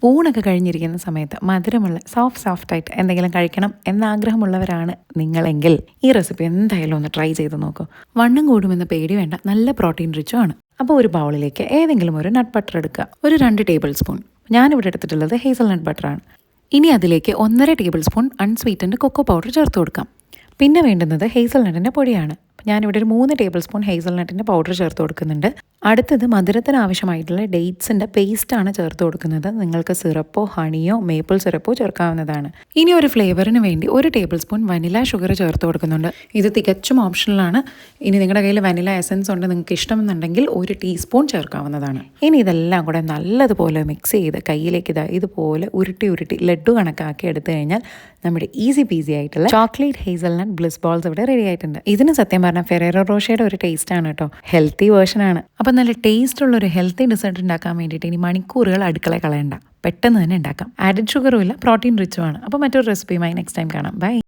ഊണൊക്കെ കഴിഞ്ഞിരിക്കുന്ന സമയത്ത് മധുരമുള്ള സോഫ്റ്റായിട്ട് എന്തെങ്കിലും കഴിക്കണം എന്നാഗ്രഹമുള്ളവരാണ് നിങ്ങളെങ്കിൽ ഈ റെസിപ്പി എന്തായാലും ഒന്ന് ട്രൈ ചെയ്ത് നോക്കൂ. വണ്ണം കൂടുമെന്ന് പേടി വേണ്ട, നല്ല പ്രോട്ടീൻ റിച്ചും ആണ്. അപ്പോൾ ഒരു ബൗളിലേക്ക് ഏതെങ്കിലും ഒരു നട്ട് ബട്ടർ എടുക്കുക. ഒരു 2 ടേബിൾ സ്പൂൺ. ഞാനിവിടെ എടുത്തിട്ടുള്ളത് ഹേസൽനട്ട് ബട്ടറാണ്. ഇനി അതിലേക്ക് 1.5 tablespoon unsweetened cocoa powder ചേർത്ത് കൊടുക്കാം. പിന്നെ വേണ്ടുന്നത് ഹേസൽനട്ടിൻ്റെ പൊടിയാണ്. ഞാനിവിടെ ഒരു 3 ടേബിൾ സ്പൂൺ ഹേസൽനട്ടിൻ്റെ പൗഡർ ചേർത്ത് കൊടുക്കുന്നുണ്ട്. അടുത്തത് മധുരത്തിന് ആവശ്യമായിട്ടുള്ള ഡേറ്റ്സിൻ്റെ പേസ്റ്റാണ് ചേർത്ത് കൊടുക്കുന്നത്. നിങ്ങൾക്ക് സിറപ്പോ ഹണിയോ മേപ്പിൾ സിറപ്പോ ചേർക്കാവുന്നതാണ്. ഇനി ഒരു ഫ്ലേവറിന് വേണ്ടി 1 ടേബിൾ സ്പൂൺ വനില ഷുഗർ ചേർത്ത് കൊടുക്കുന്നുണ്ട്. ഇത് തികച്ചും ഓപ്ഷണലാണ്. ഇനി നിങ്ങളുടെ കയ്യിൽ വനില എസൻസ് ഉണ്ട്, നിങ്ങൾക്ക് ഇഷ്ടമെന്നുണ്ടെങ്കിൽ 1 ടീസ്പൂൺ ചേർക്കാവുന്നതാണ്. ഇനി ഇതെല്ലാം കൂടെ നല്ലതുപോലെ മിക്സ് ചെയ്ത് കയ്യിലേക്ക് ഇതുപോലെ ഉരുട്ടി ലഡ്ഡു കണക്കാക്കി എടുത്തു കഴിഞ്ഞാൽ നമ്മുടെ ഈസി പീസി ആയിട്ടുള്ള ചോക്ലേറ്റ് ഹേസൽനട്ട് ബ്ലിസ് ബോൾസ് ഇവിടെ റെഡി ആയിട്ടുണ്ട്. ഇതിന് സത്യം പറഞ്ഞാൽ ഫെറേറോ റോഷയുടെ ഒരു ടേസ്റ്റാണ് കേട്ടോ, ഹെൽത്തി വേർഷനാണ്. അപ്പം നല്ല ടേസ്റ്റുള്ള ഒരു ഹെൽത്തി ഡെസേർട്ട് ഉണ്ടാക്കാൻ വേണ്ടിയിട്ട് ഇനി മണിക്കൂറുകൾ അടുക്കള കളയണ്ട, പെട്ടെന്ന് തന്നെ ഉണ്ടാക്കാം. ആഡഡ് ഷുഗറും ഇല്ല, പ്രോട്ടീൻ റിച്ചുമാണ്. അപ്പോൾ മറ്റൊരു റെസിപ്പിയുമായി നെക്സ്റ്റ് ടൈം കാണാം. ബൈ.